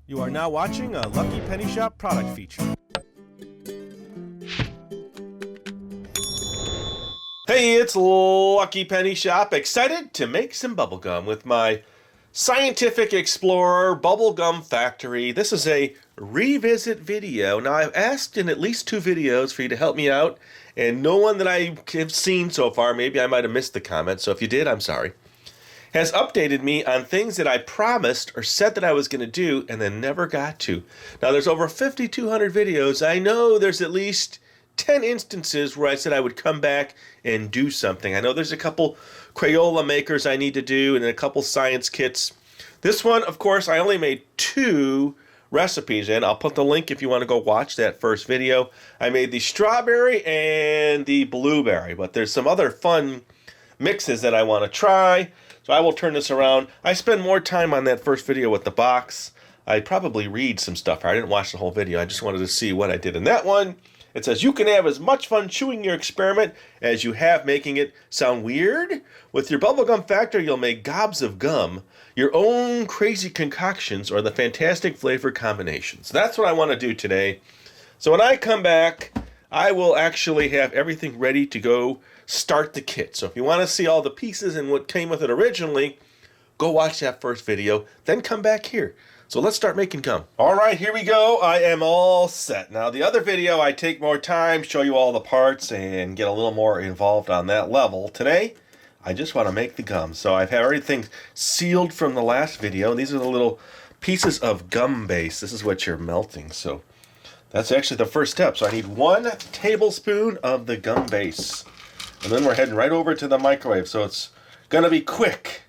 You are now watching a Lucky Penny Shop product feature. Hey, it's Lucky Penny Shop. Excited to make some bubblegum with my Scientific Explorer Bubblegum Factory. This is a revisit video. Now, I've asked in at least 2 videos for you to help me out, and no one that I have seen so far, maybe I might have missed the comment, so if you did, I'm sorry, has updated me on things that I promised or said that I was going to do and then never got to. Now, there's over 5,200 videos. I know there's at least 10 instances where I said I would come back and do something. I know there's a couple Crayola makers I need to do and a couple science kits. This one, of course, I only made 2 recipes in. I'll put the link if you want to go watch that first video. I made the strawberry and the blueberry, but there's some other fun mixes that I want to try. So I will turn this around. I spend more time on that first video with the box. I probably read some stuff. I didn't watch the whole video. I just wanted to see what I did in that one. It says, you can have as much fun chewing your experiment as you have making it. Sound weird? With your bubblegum factor, you'll make gobs of gum, your own crazy concoctions, or the fantastic flavor combinations. That's what I want to do today. So when I come back, I will actually have everything ready to go start the kit. So if you want to see all the pieces and what came with it originally, go watch that first video, then come back here. So let's start making gum. All right, here we go. I am all set. Now, the other video, I take more time, show you all the parts, and get a little more involved on that level. Today, I just want to make the gum. So I've had everything sealed from the last video. These are the little pieces of gum base. This is what you're melting. So that's actually the first step. So I need 1 tablespoon of the gum base. And then we're heading right over to the microwave. So it's going to be quick.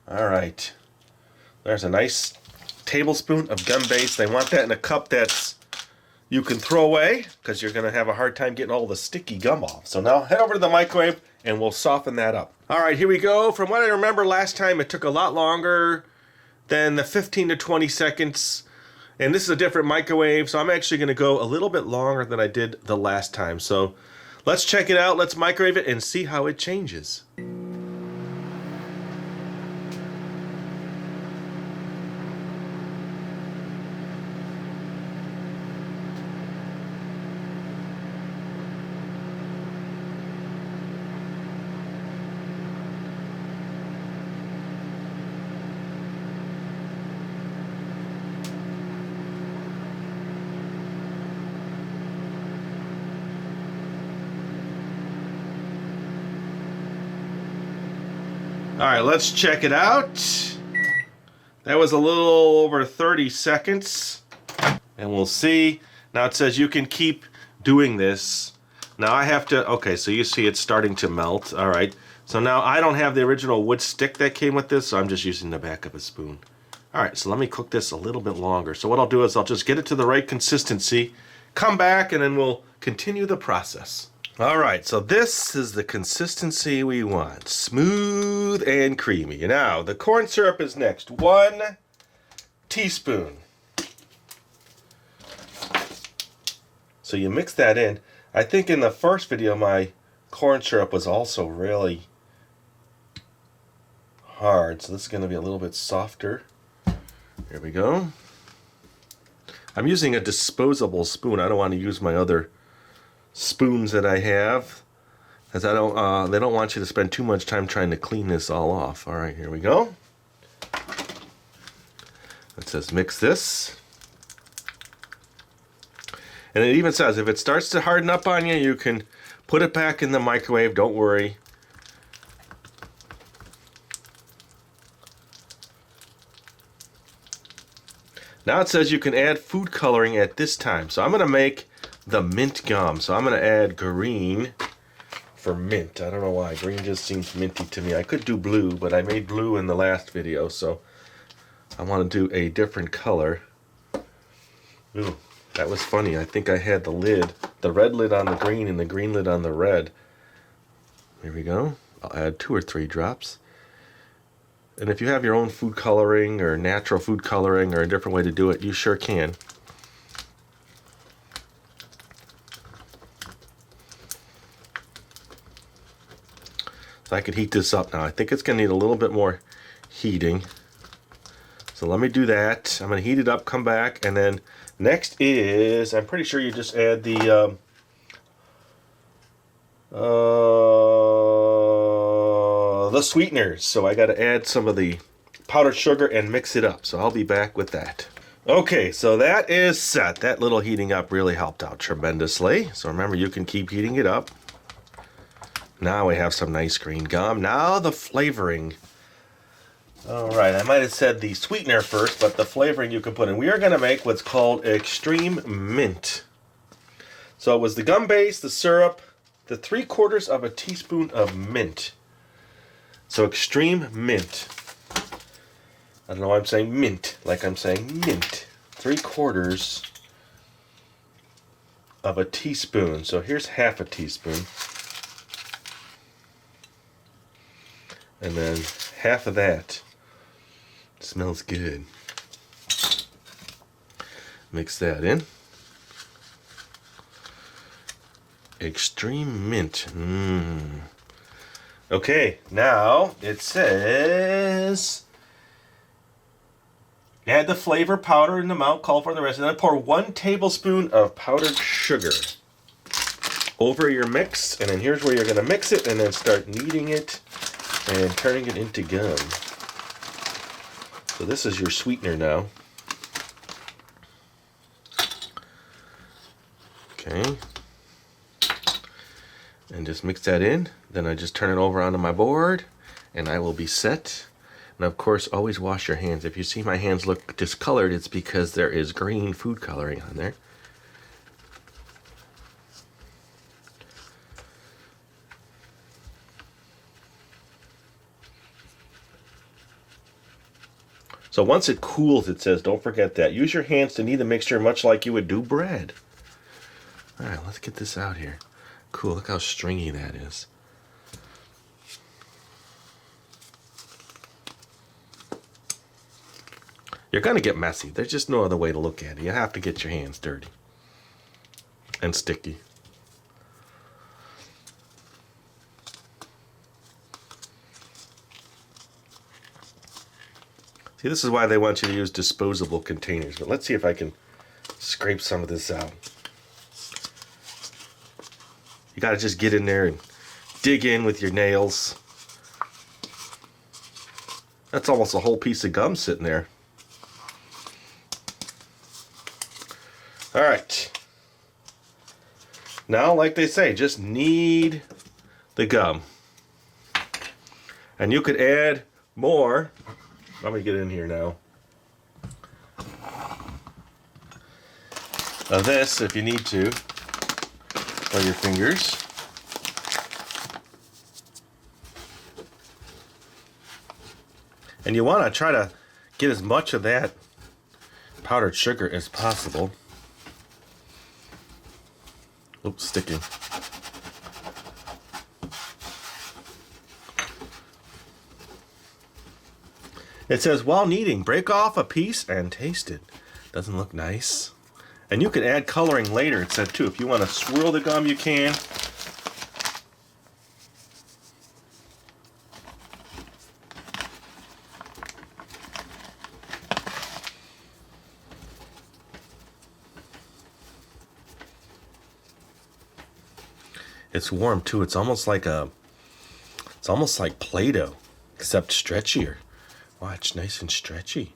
All right. There's a nice tablespoon of gum base. They want that in a cup that's you can throw away because you're going to have a hard time getting all the sticky gum off. So now head over to the microwave and we'll soften that up. All right, here we go. From what I remember last time, it took a lot longer than the 15 to 20 seconds. And this is a different microwave, so I'm actually going to go a little bit longer than I did the last time. So let's check it out. Let's microwave it and see how it changes. All right, let's check it out. That was a little over 30 seconds. And we'll see. Now it says you can keep doing this. Now I have to, okay, so you see it's starting to melt. All right, so now I don't have the original wood stick that came with this, so I'm just using the back of a spoon. All right, so let me cook this a little bit longer. So what I'll do is I'll just get it to the right consistency, come back, and then we'll continue the process. All right, so this is the consistency we want. Smooth and creamy. Now, the corn syrup is next. 1 teaspoon. So you mix that in. I think in the first video, my corn syrup was also really hard. So this is going to be a little bit softer. Here we go. I'm using a disposable spoon. I don't want to use my other spoons that I have, as I don't they don't want you to spend too much time trying to clean this all off. All right, here we go. It says mix this, and it even says if it starts to harden up on you, you can put it back in the microwave. Don't worry. Now it says you can add food coloring at this time, so I'm going to make the mint gum. So I'm going to add green for mint. I don't know why. Green just seems minty to me. I could do blue, but I made blue in the last video, so I want to do a different color. Ooh, that was funny. I think I had the lid, the red lid on the green and the green lid on the red. Here we go. I'll add 2 or 3 drops. And if you have your own food coloring or natural food coloring or a different way to do it, you sure can. So I could heat this up now. I think it's going to need a little bit more heating. So let me do that. I'm going to heat it up, come back, and then next is, I'm pretty sure you just add the sweeteners. So I got to add some of the powdered sugar and mix it up. So I'll be back with that. Okay, so that is set. That little heating up really helped out tremendously. So remember, you can keep heating it up. Now we have some nice green gum. Now the flavoring. All right, I might have said the sweetener first, but the flavoring you can put in. We are going to make what's called extreme mint. So it was the gum base, the syrup, the 3/4 of a teaspoon of mint. So extreme mint. I don't know why I'm saying mint, like I'm saying mint. 3/4 of a teaspoon. So here's half a teaspoon. And then half of that. Smells good. Mix that in. Extreme mint. Okay, now it says add the flavor powder in the amount called for in the recipe. Then pour 1 tablespoon of powdered sugar over your mix. And then here's where you're going to mix it and then start kneading it and turning it into gum. So this is your sweetener now. Okay. And just mix that in. Then I just turn it over onto my board and I will be set. And of course, always wash your hands. If you see my hands look discolored, it's because there is green food coloring on there. So once it cools, it says, don't forget that. Use your hands to knead the mixture much like you would do bread. All right, let's get this out here. Cool, look how stringy that is. You're going to get messy. There's just no other way to look at it. You have to get your hands dirty and sticky. See, this is why they want you to use disposable containers. But let's see if I can scrape some of this out. You got to just get in there and dig in with your nails. That's almost a whole piece of gum sitting there. All right. Now, like they say, just knead the gum. And you could add more. Let me get in here now. Of this, if you need to, on your fingers. And you want to try to get as much of that powdered sugar as possible. Oops, sticking. It says, while kneading, break off a piece and taste it. Doesn't look nice. And you can add coloring later, it said too. If you want to swirl the gum, you can. It's warm too. It's almost like Play-Doh, except stretchier. Watch, nice and stretchy.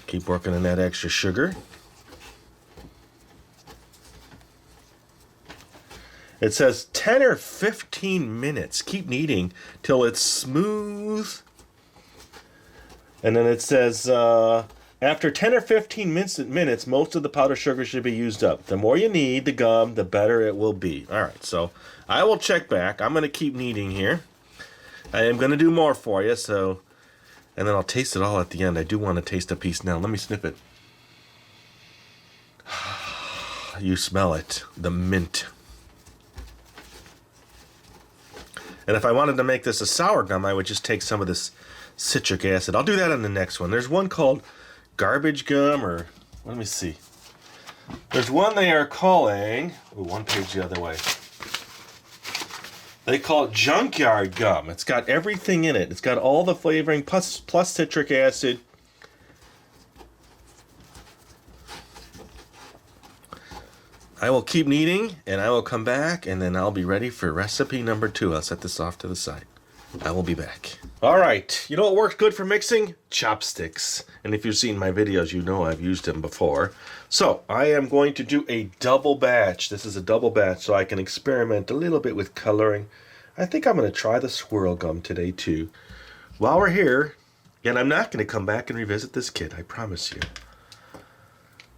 Keep working on that extra sugar. It says 10 or 15 minutes. Keep kneading till it's smooth. And then it says, after 10 or 15 minutes, most of the powdered sugar should be used up. The more you knead the gum, the better it will be. All right, so I will check back. I'm going to keep kneading here. I am going to do more for you, so, and then I'll taste it all at the end. I do want to taste a piece now. Let me snip it. You smell it, the mint. And if I wanted to make this a sour gum, I would just take some of this citric acid. I'll do that on the next one. There's one called garbage gum, or let me see. There's one they are calling, ooh, one page the other way. They call it Junkyard gum. It's got everything in it. It's got all the flavoring plus citric acid. I will keep kneading, and I will come back, and then I'll be ready for recipe number 2. I'll set this off to the side. I will be back. All right, you know what works good for mixing? Chopsticks. And if you've seen my videos, you know I've used them before. So I am going to do a double batch. This is a double batch, so I can experiment a little bit with coloring. I think I'm going to try the swirl gum today, too. While we're here, and I'm not going to come back and revisit this kit, I promise you.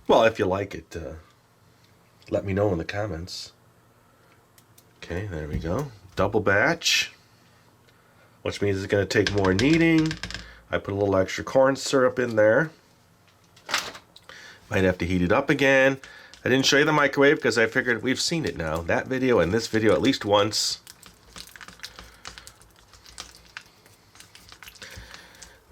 Well, if you like it, let me know in the comments. Okay, there we go. Double batch, which means it's going to take more kneading. I put a little extra corn syrup in there. Might have to heat it up again. I didn't show you the microwave because I figured we've seen it now. That video and this video at least once.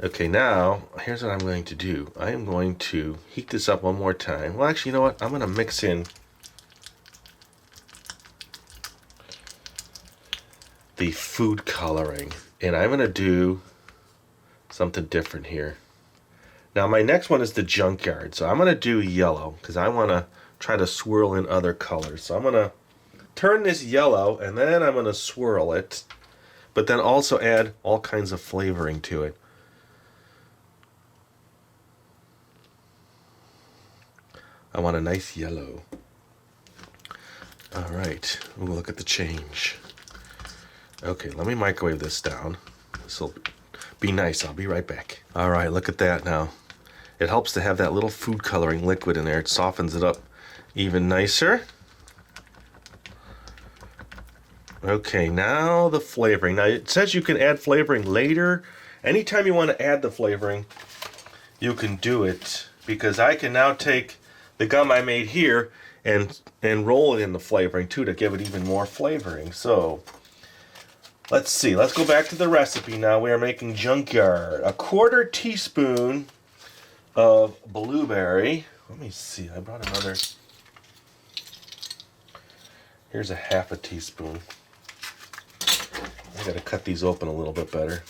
Okay, now here's what I'm going to do. I am going to heat this up one more time. Well, actually, you know what? I'm going to mix in the food coloring, and I'm going to do something different here. Now my next one is the Junkyard, so I'm going to do yellow because I want to try to swirl in other colors. So I'm going to turn this yellow, and then I'm going to swirl it, but then also add all kinds of flavoring to it. I want a nice yellow. All right, ooh, look at the change. Okay, let me microwave this down. This will be nice. I'll be right back. All right, look at that now. It helps to have that little food coloring liquid in there. It softens it up even nicer. Okay, now the flavoring. Now it says you can add flavoring later. Anytime you want to add the flavoring, you can do it, because I can now take the gum I made here and roll it in the flavoring too to give it even more flavoring. So let's see. Let's go back to the recipe now. We are making Junkyard. 1/4 teaspoon of blueberry. Let me see. I brought another. Here's 1/2 teaspoon. I gotta cut these open a little bit better.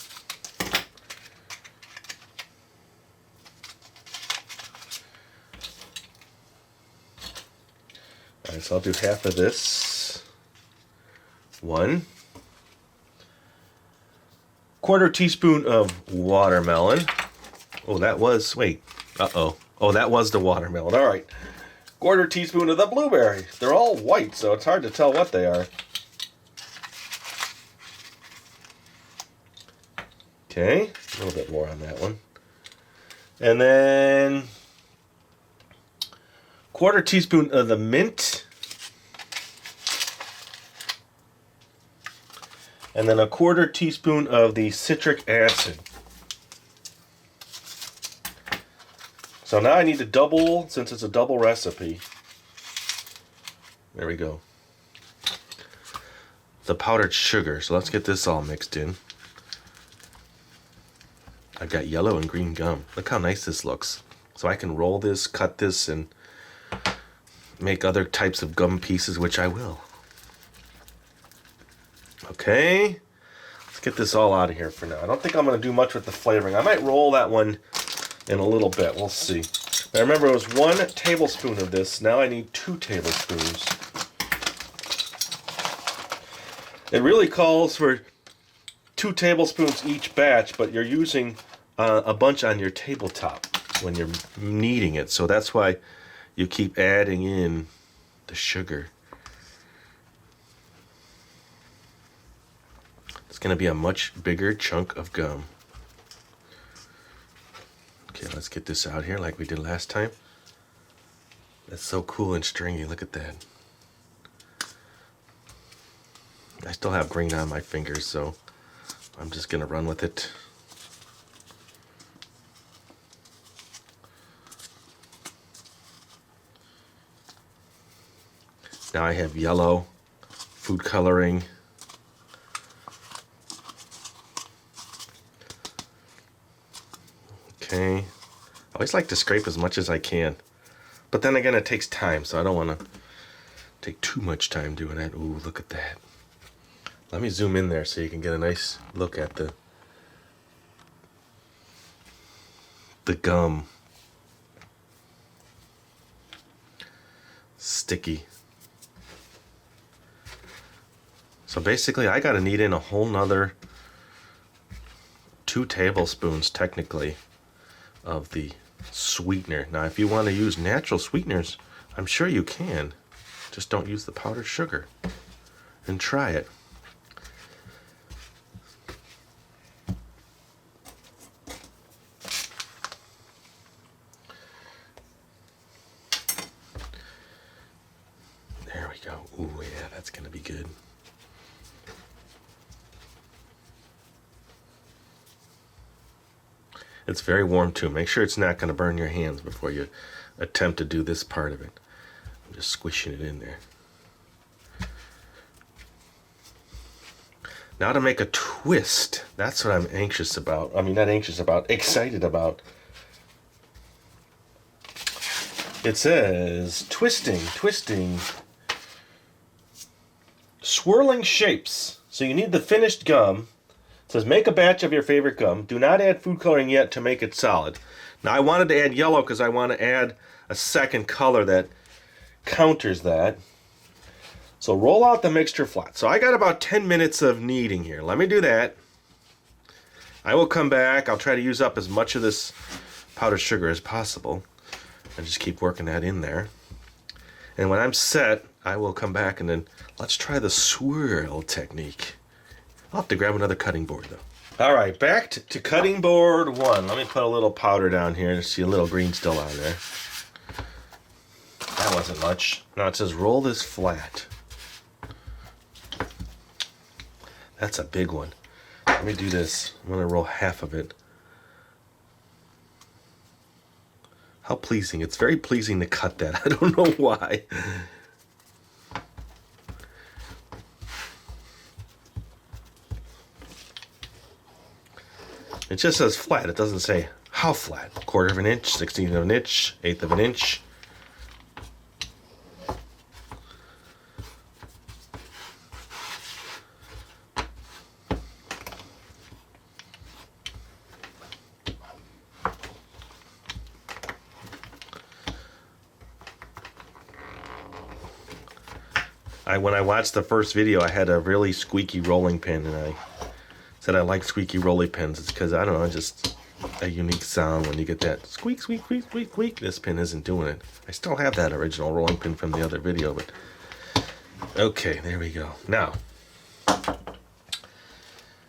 All right, so I'll do half of this. 1. 1/4 teaspoon of watermelon. Oh, that was, wait. Uh-oh. Oh, that was the watermelon. All right. 1/4 teaspoon of the blueberry. They're all white, so it's hard to tell what they are. Okay, a little bit more on that one. And then 1/4 teaspoon of the mint. And then 1/4 teaspoon of the citric acid. So now I need to double, since it's a double recipe. There we go. The powdered sugar. So let's get this all mixed in. I've got yellow and green gum. Look how nice this looks. So I can roll this, cut this, and make other types of gum pieces, which I will. Okay, let's get this all out of here for now. I don't think I'm going to do much with the flavoring. I might roll that one in a little bit. We'll see. Now remember, it was 1 tablespoon of this. Now I need 2 tablespoons. It really calls for 2 tablespoons each batch, but you're using a bunch on your tabletop when you're kneading it. So that's why you keep adding in the sugar. It's going to be a much bigger chunk of gum. Okay, let's get this out here like we did last time. That's so cool and stringy. Look at that. I still have green on my fingers, so I'm just going to run with it. Now I have yellow food coloring. Okay. I always like to scrape as much as I can. But then again, it takes time, so I don't want to take too much time doing that. Ooh, look at that. Let me zoom in there so you can get a nice look at the gum. Sticky. So basically I gotta knead in a whole nother 2 tablespoons technically of the sweetener. Now if you want to use natural sweeteners, I'm sure you can. Just don't use the powdered sugar. And try it. There we go. Ooh, yeah, that's gonna be good. It's very warm too. Make sure it's not going to burn your hands before you attempt to do this part of it. I'm just squishing it in there. Now to make a twist. That's what I'm anxious about. I mean, not anxious about, excited about. It says twisting, swirling shapes. So you need the finished gum. It says make a batch of your favorite gum. Do not add food coloring yet to make it solid. Now I wanted to add yellow because I want to add a second color that counters that. So roll out the mixture flat. So I got about 10 minutes of kneading here. Let me do that. I will come back. I'll try to use up as much of this powdered sugar as possible. And just keep working that in there. And when I'm set, I will come back and then let's try the swirl technique. I'll have to grab another cutting board though. All right, back to cutting board 1. Let me put a little powder down here to see a little green still on there. That wasn't much. Now it says roll this flat. That's a big one. Let me do this. I'm going to roll half of it. How pleasing. It's very pleasing to cut that. I don't know why. It just says flat. It doesn't say how flat. 1/4 of an inch, 1/16 of an inch, 1/8 of an inch. When I watched the first video, I had a really squeaky rolling pin, and I said I like squeaky rolling pins. It's because, I don't know, just a unique sound when you get that squeak, squeak, squeak, squeak, squeak. This pin isn't doing it. I still have that original rolling pin from the other video, but okay, there we go. Now,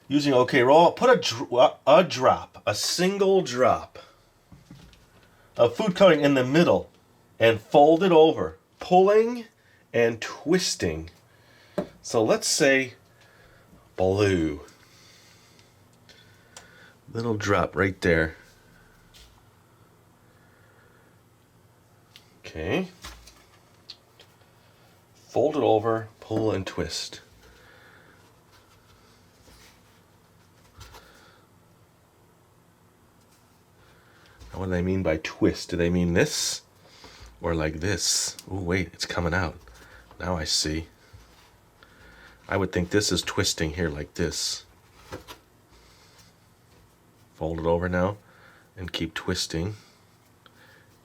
using OK Roll, put a single drop of food coloring in the middle and fold it over, pulling and twisting. So let's say blue. Little drop right there. Okay. Fold it over, pull and twist. Now what do they mean by twist? Do they mean this? Or like this? Oh wait, it's coming out. Now I see. I would think this is twisting here like this. Fold it over now and keep twisting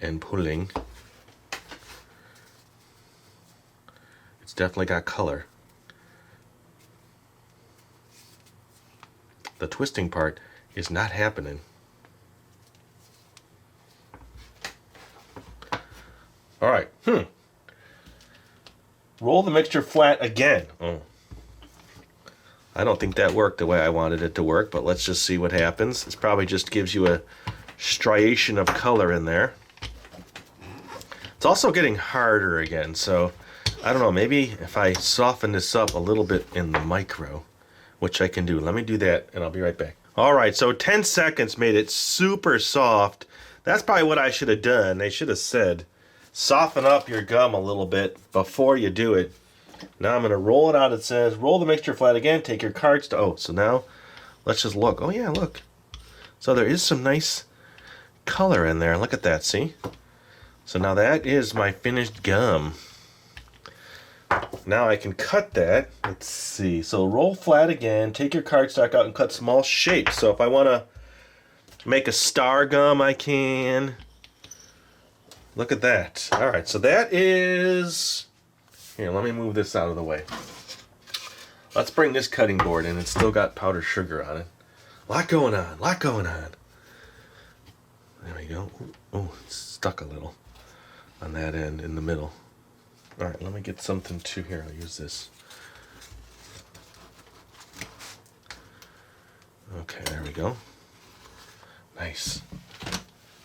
and pulling. It's definitely got color. The twisting part is not happening. All right. Roll the mixture flat again. I don't think that worked the way I wanted it to work, but let's just see what happens. This probably just gives you a striation of color in there. It's also getting harder again, so I don't know, maybe if I soften this up a little bit in the micro, which I can do. Let me do that, and I'll be right back. All right, so 10 seconds made it super soft. That's probably what I should have done. They should have said, soften up your gum a little bit before you do it. Now I'm going to roll it out. It says, roll the mixture flat again. Take your cards to... Oh, so now let's just look. Oh, yeah, look. So there is some nice color in there. Look at that, see? So now that is my finished gum. Now I can cut that. Let's see. So roll flat again. Take your cardstock out and cut small shapes. So if I want to make a star gum, I can. Look at that. All right, so that is... Here, let me move this out of the way. Let's bring this cutting board in. It's still got powdered sugar on it. A lot going on, a lot going on. There we go. Oh, it's stuck a little on that end in the middle. All right, let me get something to here. I'll use this. Okay, there we go. Nice.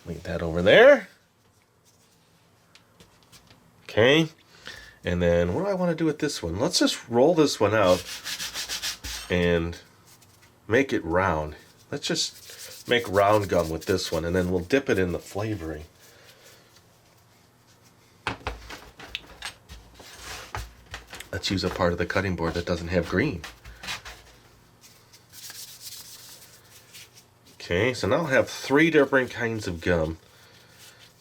Leave that over there. Okay. And then what do I want to do with this one? Let's just roll this one out and make it round. Let's just make round gum with this one, and then we'll dip it in the flavoring. Let's use a part of the cutting board that doesn't have green. Okay, so now I'll have 3 different kinds of gum.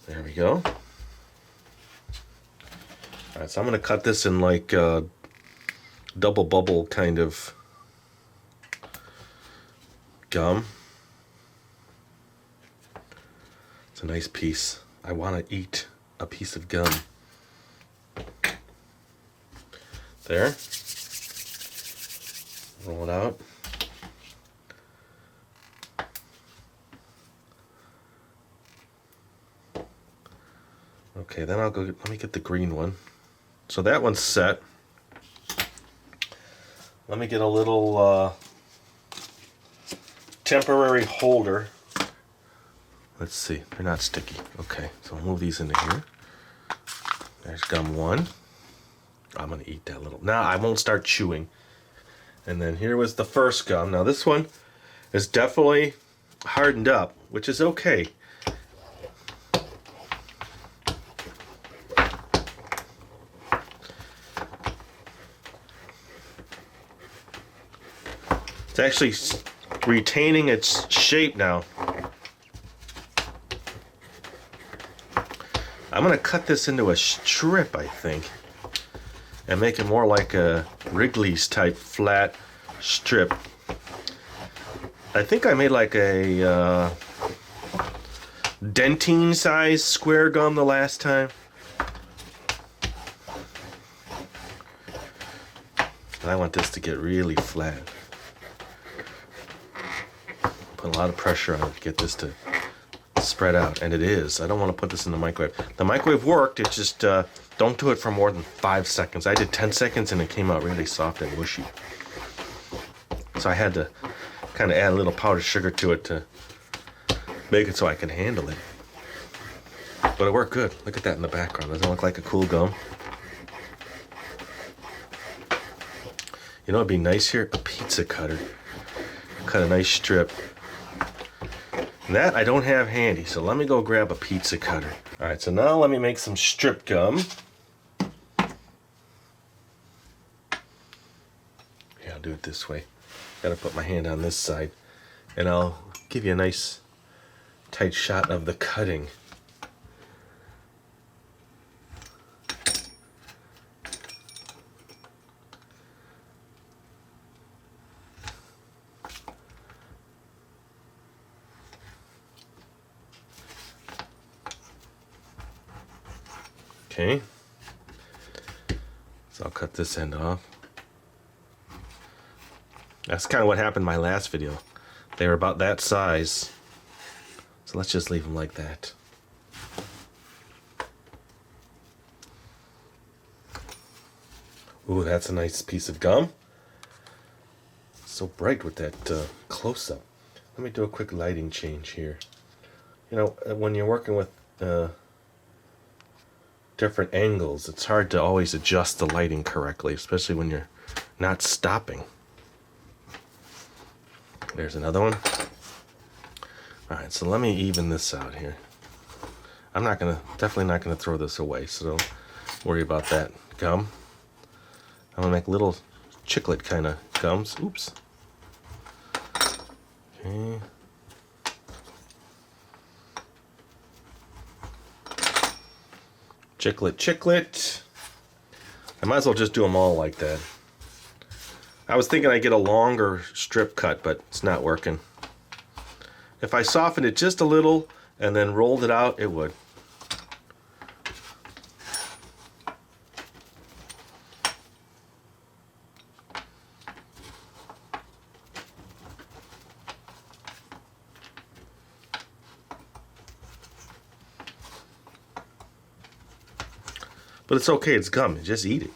There we go. All right, so I'm going to cut this in like double bubble kind of gum. It's a nice piece. I want to eat a piece of gum. There. Roll it out. Okay, then I'll go, let me get the green one. So that one's set. Let me get a little temporary holder. Let's see, they're not sticky. Okay, so I'll move these into here. There's gum 1. I'm gonna eat that little. Now I won't start chewing. And then here was the first gum. Now this one is definitely hardened up, which is okay. It's actually retaining its shape now. I'm gonna cut this into a strip, I think, and make it more like a Wrigley's type flat strip. I think I made like a dentine size square gum the last time. And I want this to get really flat. Put a lot of pressure on it to get this to spread out, and it is. I don't want to put this in the microwave. The microwave worked, it just don't do it for more than 5 seconds. I did 10 seconds and it came out really soft and mushy. So I had to kind of add a little powdered sugar to it to make it so I can handle it. But it worked good. Look at that in the background. Doesn't it look like a cool gum? You know what'd be nice here? A pizza cutter. Cut a nice strip. That I don't have handy, so let me go grab a pizza cutter. All right, so now let me make some strip gum. Yeah, I'll do it this way. Gotta put my hand on this side, and I'll give you a nice tight shot of the cutting. Okay, so I'll cut this end off. That's kind of what happened in my last video. They were about that size. So let's just leave them like that. Ooh, that's a nice piece of gum. So bright with that close-up. Let me do a quick lighting change here. You know, when you're working with different angles, it's hard to always adjust the lighting correctly, especially when you're not stopping. There's another one. All right, so let me even this out here. I'm definitely not gonna throw this away, so don't worry about that gum. I'm gonna make little chiclet kind of gums. Oops. Okay. Chiclet. I might as well just do them all like that. I was thinking I'd get a longer strip cut, but it's not working. If I softened it just a little and then rolled it out, it would. But it's okay, it's gum. Just eat it.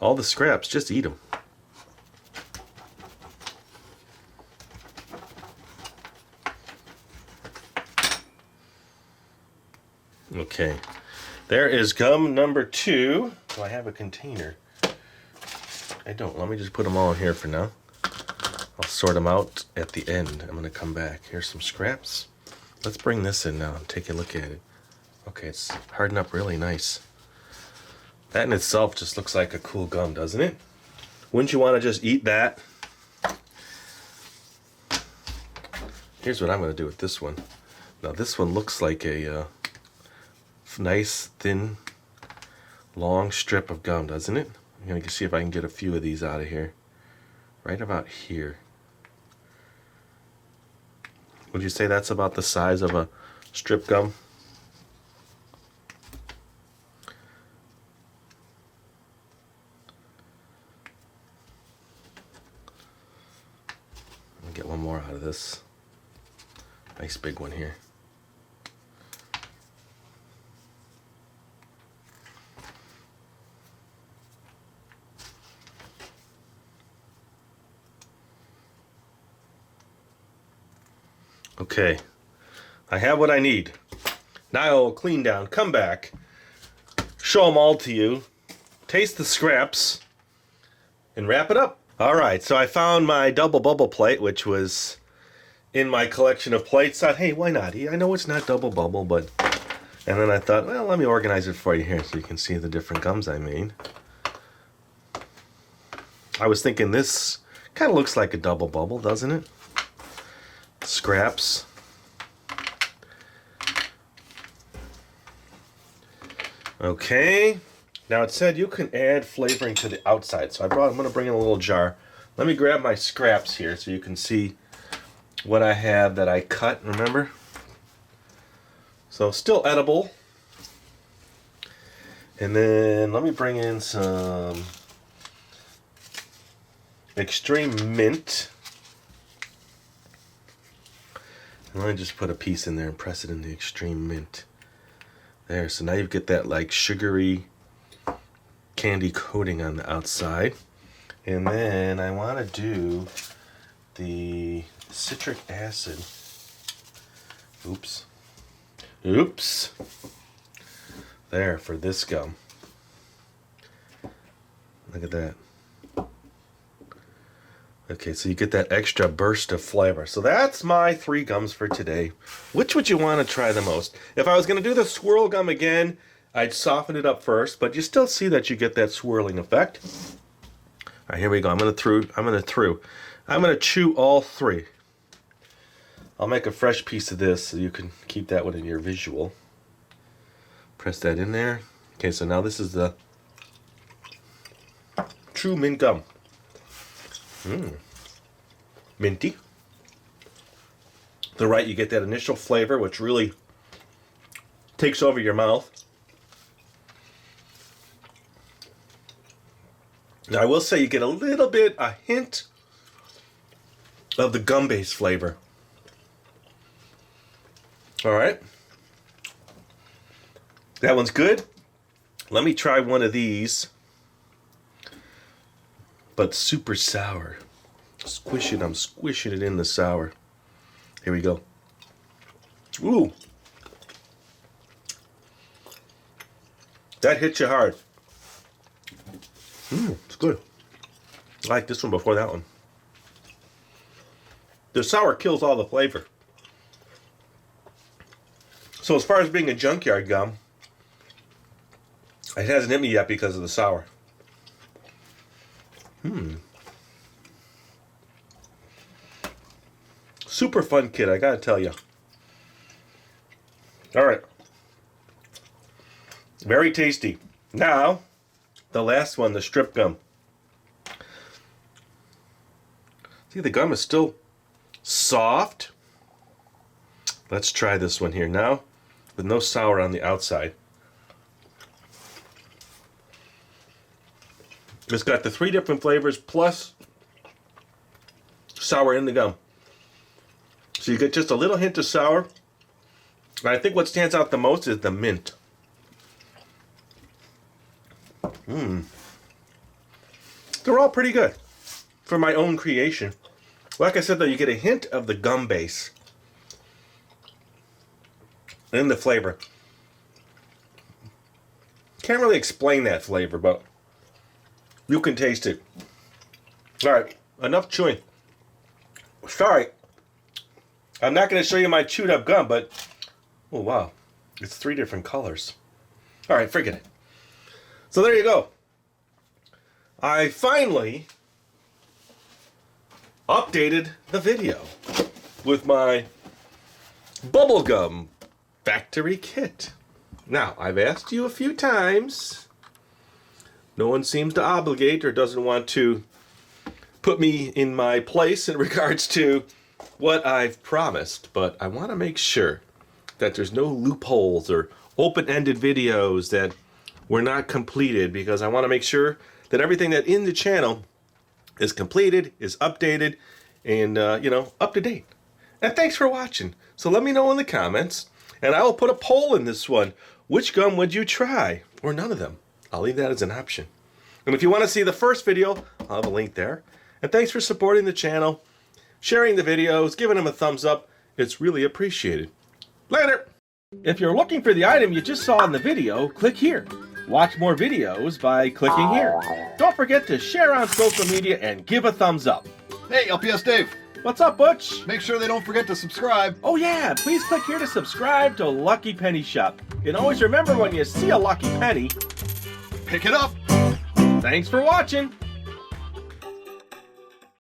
All the scraps, just eat them. Okay, there is gum number 2. Do I have a container? I don't. Let me just put them all in here for now. I'll sort them out at the end. I'm going to come back. Here's some scraps. Let's bring this in now and take a look at it. Okay, it's hardened up really nice. That in itself just looks like a cool gum, doesn't it? Wouldn't you want to just eat that? Here's what I'm going to do with this one. Now this one looks like a nice, thin, long strip of gum, doesn't it? I'm going to see if I can get a few of these out of here. Right about here. Would you say that's about the size of a strip gum? Get one more out of this. Nice big one here. Okay, I have what I need. Now I'll clean down, come back, show them all to you, taste the scraps, and wrap it up. All right, so I found my double bubble plate, which was in my collection of plates. Thought, hey, why not? I know it's not double bubble, but... And then I thought, well, let me organize it for you here so you can see the different gums I made. I was thinking this kind of looks like a double bubble, doesn't it? Scraps. Okay. Now it said you can add flavoring to the outside, so I'm going to bring in a little jar. Let me grab my scraps here so you can see what I have that I cut, remember? So still edible. And then let me bring in some extreme mint. And let me just put a piece in there and press it in the extreme mint. There, so now you get that like sugary candy coating on the outside. And then I want to do the citric acid. Oops. There, for this gum. Look at that. Okay, so you get that extra burst of flavor. So that's my 3 gums for today. Which would you want to try the most? If I was going to do the swirl gum again, I'd soften it up first, but you still see that you get that swirling effect. All right, here we go. I'm going to chew all 3. I'll make a fresh piece of this so you can keep that one in your visual. Press that in there. Okay, so now this is the true mint gum. Minty. The right, you get that initial flavor, which really takes over your mouth. Now, I will say you get a hint of the gum-based flavor. All right. That one's good. Let me try one of these, but super sour. I'm squishing it in the sour. Here we go. Ooh. That hits you hard. It's good. I like this one before that one. The sour kills all the flavor. So as far as being a junkyard gum, it hasn't hit me yet because of the sour. Super fun kid, I gotta tell you. All right. Very tasty. Now, the last one, the strip gum. See, the gum is still soft. Let's try this one here now, with no sour on the outside. It's got the 3 different flavors plus sour in the gum. So you get just a little hint of sour. And I think what stands out the most is the mint. They're all pretty good for my own creation. Like I said, though, you get a hint of the gum base in the flavor. Can't really explain that flavor, but you can taste it. All right, enough chewing. Sorry, I'm not going to show you my chewed up gum, but oh wow, it's 3 different colors. All right, forget it. So there you go. I finally updated the video with my bubblegum factory kit. Now, I've asked you a few times. No one seems to obligate or doesn't want to put me in my place in regards to what I've promised, but I want to make sure that there's no loopholes or open-ended videos that were not completed, because I want to make sure that everything that in the channel is completed, is updated, and up to date. And thanks for watching. So let me know in the comments, and I will put a poll in this one. Which gum would you try? Or none of them. I'll leave that as an option. And if you want to see the first video, I'll have a link there. And thanks for supporting the channel, sharing the videos, giving them a thumbs up. It's really appreciated. Later! If you're looking for the item you just saw in the video, click here. Watch more videos by clicking here. Don't forget to share on social media and give a thumbs up. Hey, LPS-Dave. What's up, Butch? Make sure they don't forget to subscribe. Oh yeah, please click here to subscribe to Lucky Penny Shop. And always remember, when you see a lucky penny, Pick it up. thanks for watching.